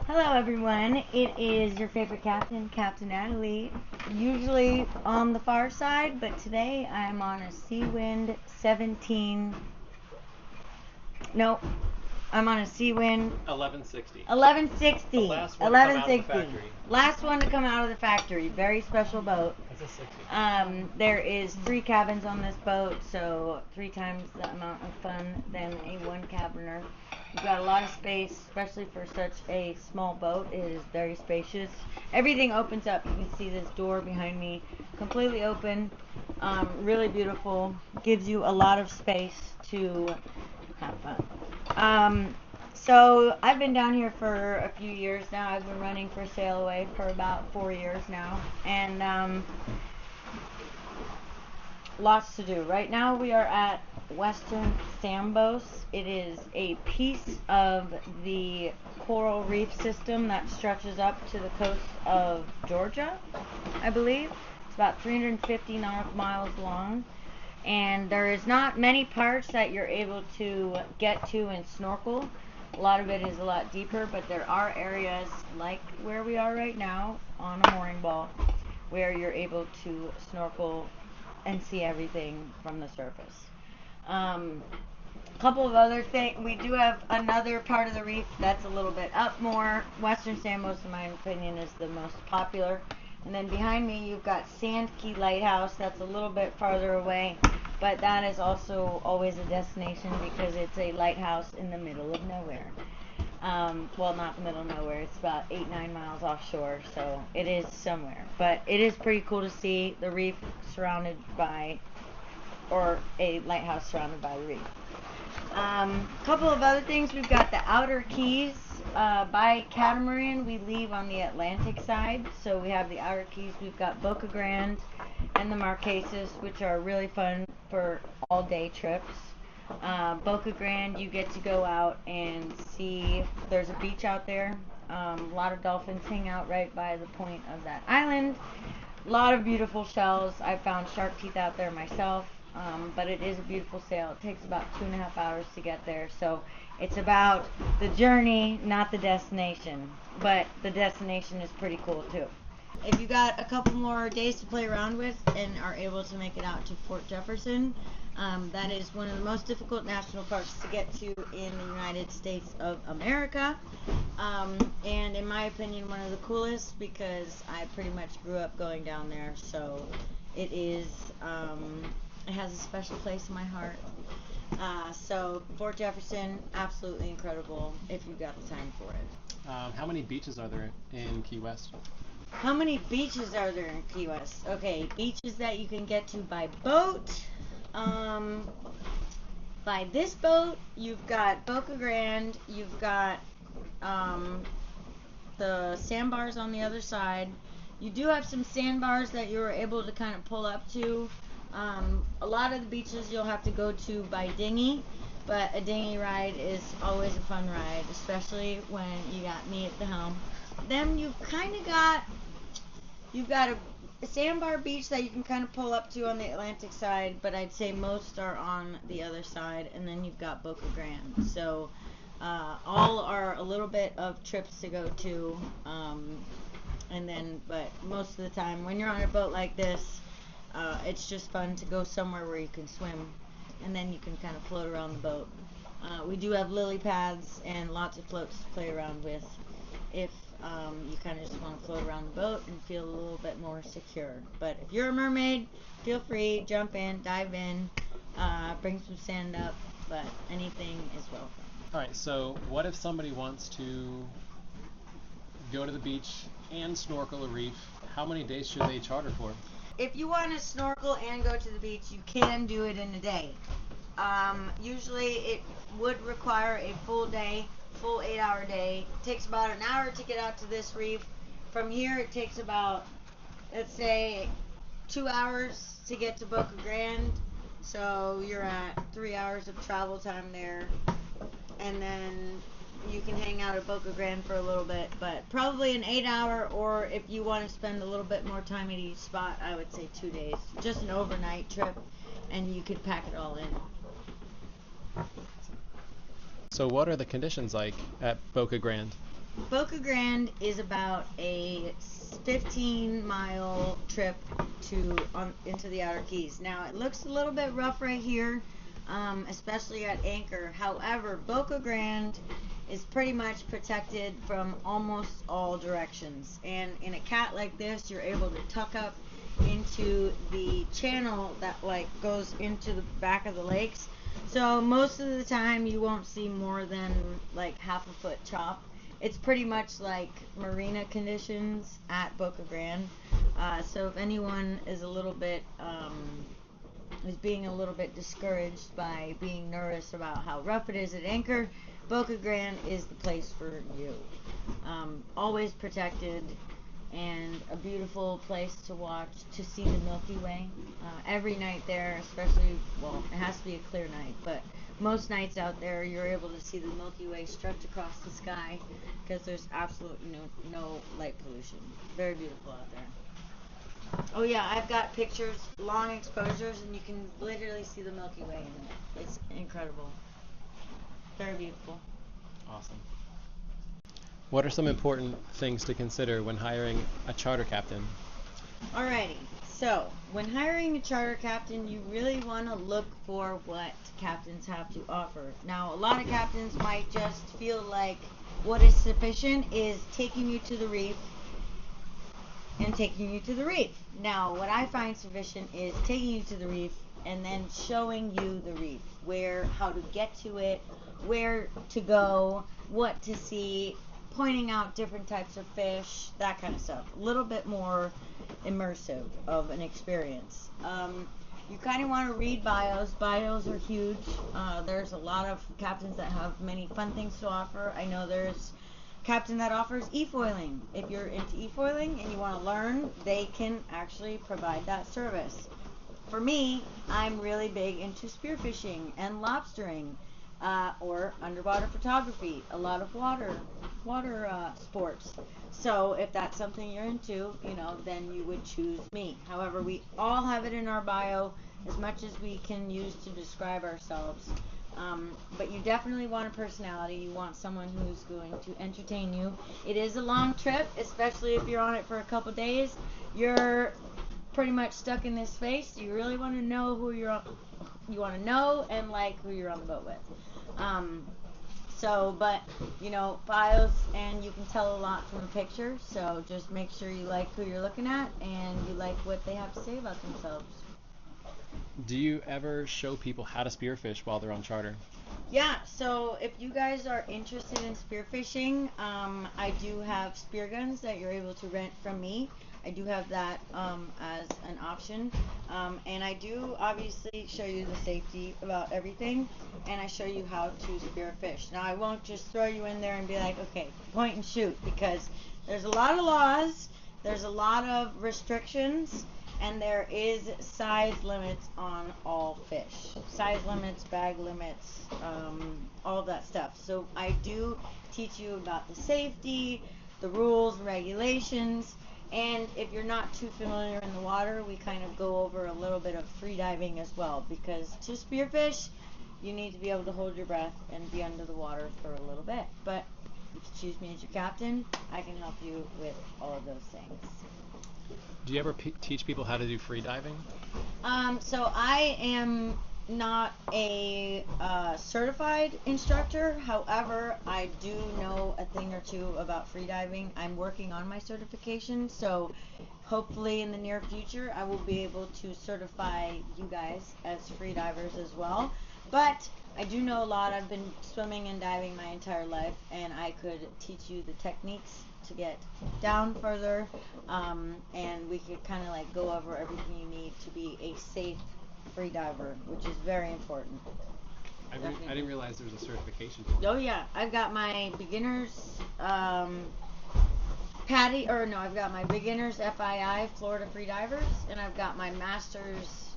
Hello everyone, it is your favorite captain, Captain Natalie, usually on the far side, but today I am on a Seawind 17, no, I'm on a Seawind 1160. 1160. The last one to come out of the factory. Last one to come out of the factory. Very special boat. That's a 60. There is 3 cabins on this boat, so 3 times the amount of fun than a 1-cabiner. You've got a lot of space, especially for such a small boat. It is very spacious. Everything opens up. You can see this door behind me, completely open. Really beautiful. Gives you a lot of space to have fun. So I've been down here for a few years now. I've been running for Sail Away for about 4 years now, and lots to do. Right now we are at Western Sambos. It is a piece of the coral reef system that stretches up to the coast of Georgia, I believe. It's about 350 nautical miles long, and there is not many parts that you're able to get to and snorkel. A lot of it is a lot deeper, but there are areas like where we are right now on a mooring ball where you're able to snorkel and see everything from the surface. Couple of other things. We do have another part of the reef that's a little bit up more. Western Sambos, in my opinion, is the most popular. And then behind me, you've got Sand Key Lighthouse. That's a little bit farther away, but that is also always a destination because it's a lighthouse in the middle of nowhere. Well, not the middle of nowhere. It's about 8-9 miles offshore, so it is somewhere. But it is pretty cool to see the reef surrounded by, or a lighthouse surrounded by the reef. Couple of other things. We've got the outer keys. By catamaran, we leave on the Atlantic side, so we have the outer keys. We've got Boca Grande and the Marquesas, which are really fun for all-day trips. Boca Grande, you get to go out and see, there's a beach out there. A lot of dolphins hang out right by the point of that island. A lot of beautiful shells. I found shark teeth out there myself, but it is a beautiful sail. It takes about 2.5 hours to get there, so it's about the journey, not the destination, but the destination is pretty cool too. If you got a couple more days to play around with and are able to make it out to Fort Jefferson, that is one of the most difficult national parks to get to in the United States of America, and in my opinion one of the coolest because I pretty much grew up going down there, so it is it has a special place in my heart. So Fort Jefferson, absolutely incredible if you've got the time for it. How many beaches are there in Key West? How many beaches are there in Key West? Okay, beaches that you can get to by boat. By this boat, you've got Boca Grande, you've got the sandbars on the other side. You do have some sandbars that you're able to kind of pull up to. A lot of the beaches you'll have to go to by dinghy, but a dinghy ride is always a fun ride, especially when you got me at the helm. Then you've got a sandbar beach that you can kind of pull up to on the Atlantic side, but I'd say most are on the other side, and then you've got Boca Grande. So all are a little bit of trips to go to, but most of the time when you're on a boat like this, it's just fun to go somewhere where you can swim, and then you can kind of float around the boat. We do have lily pads and lots of floats to play around with if you kind of just want to float around the boat and feel a little bit more secure. But if you're a mermaid, feel free, jump in, dive in, bring some sand up, but anything is welcome. Alright, so what if somebody wants to go to the beach and snorkel a reef? How many days should they charter for? If you want to snorkel and go to the beach, you can do it in a day. Usually it would require a full day, full 8-hour day. It takes about an hour to get out to this reef. From here it takes about, let's say, 2 hours to get to Boca Grande. So you're at 3 hours of travel time there. And then you can hang out at Boca Grande for a little bit, but probably an 8-hour, or if you want to spend a little bit more time at each spot, I would say 2 days. Just an overnight trip, and you could pack it all in. So what are the conditions like at Boca Grande? Boca Grande is about a 15-mile trip into the Outer Keys. Now it looks a little bit rough right here, especially at anchor. However, Boca Grande is pretty much protected from almost all directions. And in a cat like this, you're able to tuck up into the channel that like goes into the back of the lakes. So most of the time you won't see more than like half a foot chop. It's pretty much like marina conditions at Boca Grande. So if anyone is a little bit is being a little bit discouraged by being nervous about how rough it is at anchor, Boca Grande is the place for you. Always protected, and a beautiful place to watch, to see the Milky Way. Every night there, especially, well, it has to be a clear night, but most nights out there you're able to see the Milky Way stretch across the sky because there's absolutely no light pollution. Very beautiful out there. Oh yeah, I've got pictures, long exposures, and you can literally see the Milky Way in it. It's incredible. Very beautiful. Awesome. What are some important things to consider when hiring a charter captain? Alrighty, so when hiring a charter captain, you really want to look for what captains have to offer. Now, a lot of captains might just feel like what is sufficient is taking you to the reef and taking you to the reef. Now, what I find sufficient is taking you to the reef and then showing you the reef, how to get to it, where to go, what to see, pointing out different types of fish, that kind of stuff. A little bit more immersive of an experience. You kind of want to read bios. Bios are huge. There's a lot of captains that have many fun things to offer. I know there's a captain that offers e-foiling. If you're into e-foiling and you want to learn, they can actually provide that service. For me, I'm really big into spearfishing and lobstering, or underwater photography, a lot of water sports. So if that's something you're into, then you would choose me. However, we all have it in our bio as much as we can use to describe ourselves. But you definitely want a personality. You want someone who's going to entertain you. It is a long trip, especially if you're on it for a couple days. You're pretty much stuck in this space. You really want to know who you want to know and like who you're on the boat with. But bios, and you can tell a lot from a picture, so just make sure you like who you're looking at and you like what they have to say about themselves. Do you ever show people how to spearfish while they're on charter? Yeah, so if you guys are interested in spearfishing, I do have spear guns that you're able to rent from me. I do have that as an option, and I do obviously show you the safety about everything, and I show you how to spearfish. Now, I won't just throw you in there and be like, okay, point and shoot, because there's a lot of laws, there's a lot of restrictions, and there is size limits on all fish. Size limits, bag limits, all of that stuff. So I do teach you about the safety, the rules, regulations, and if you're not too familiar in the water, we kind of go over a little bit of freediving as well, because to spearfish, you need to be able to hold your breath and be under the water for a little bit. But if you choose me as your captain, I can help you with all of those things. Do you ever teach people how to do freediving? So I am not a certified instructor. However, I do know a thing or two about freediving. I'm working on my certification, so hopefully in the near future I will be able to certify you guys as freedivers as well. But I do know a lot. I've been swimming and diving my entire life, and I could teach you the techniques to get down further, and we could kind of like go over everything you need to be a safe free diver, which is very important. I didn't realize there was a certification. Oh yeah, I've got my beginners I've got my beginners FII Florida free divers, and I've got my masters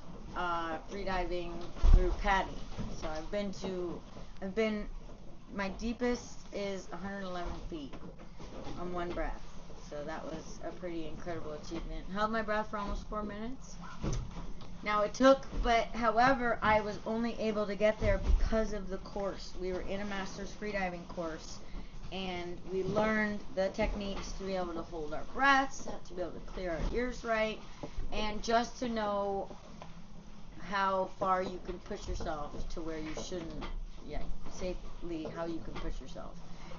free diving through PADI. So my deepest is 111 feet on one breath. So that was a pretty incredible achievement. Held my breath for almost 4 minutes. Now however, I was only able to get there because of the course. We were in a master's freediving course, and we learned the techniques to be able to hold our breaths, to be able to clear our ears right, and just to know how far you can push yourself to where you shouldn't, safely how you can push yourself.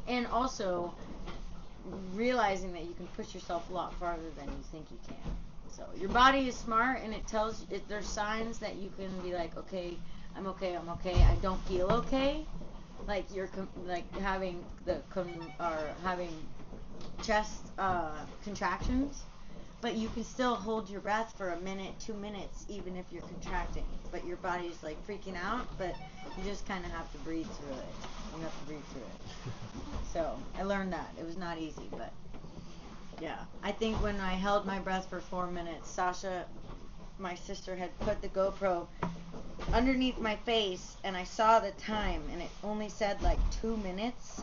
And also realizing that you can push yourself a lot farther than you think you can. So your body is smart, and it tells you, there's signs that you can be like, okay, I'm okay, I don't feel okay. Like you're having having chest contractions, but you can still hold your breath for a minute, 2 minutes, even if you're contracting. But your body's like freaking out, but you just kind of have to breathe through it. You have to breathe through it. So I learned that. It was not easy, but yeah. I think when I held my breath for 4 minutes, Sasha, my sister, had put the GoPro underneath my face, and I saw the time, and it only said like 2 minutes.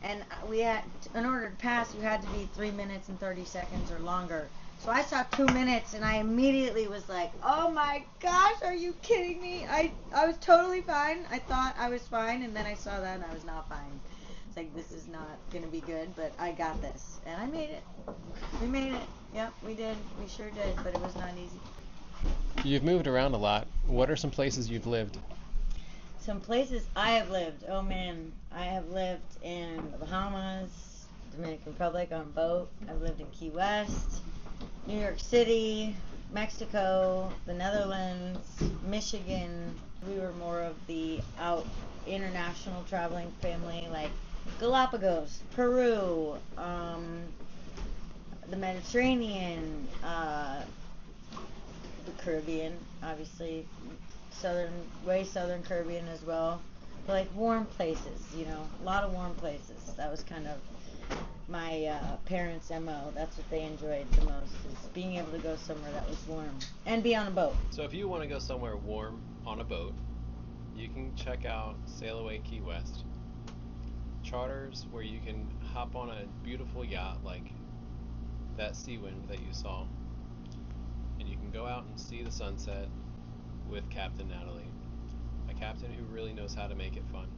And we had, in order to pass, you had to be 3 minutes and 30 seconds or longer. So I saw 2 minutes, and I immediately was like, oh my gosh, are you kidding me? I was totally fine. I thought I was fine, and then I saw that, and I was not fine. It's like, this is not going to be good, but I got this. And I made it. We made it. Yep, we did. We sure did, but it was not easy. You've moved around a lot. What are some places you've lived? Some places I have lived. Oh man, I have lived in the Bahamas, Dominican Republic on boat. I've lived in Key West, New York City, Mexico, the Netherlands, Michigan. We were more of the international traveling family, like Galapagos, Peru, the Mediterranean, the Caribbean, obviously, southern Caribbean as well. But like warm places, a lot of warm places. That was kind of my parents' MO. That's what they enjoyed the most, is being able to go somewhere that was warm and be on a boat. So if you want to go somewhere warm on a boat, you can check out Sail Away Key West. Charters where you can hop on a beautiful yacht like that Seawind that you saw, and you can go out and see the sunset with Captain Nathalie, a captain who really knows how to make it fun.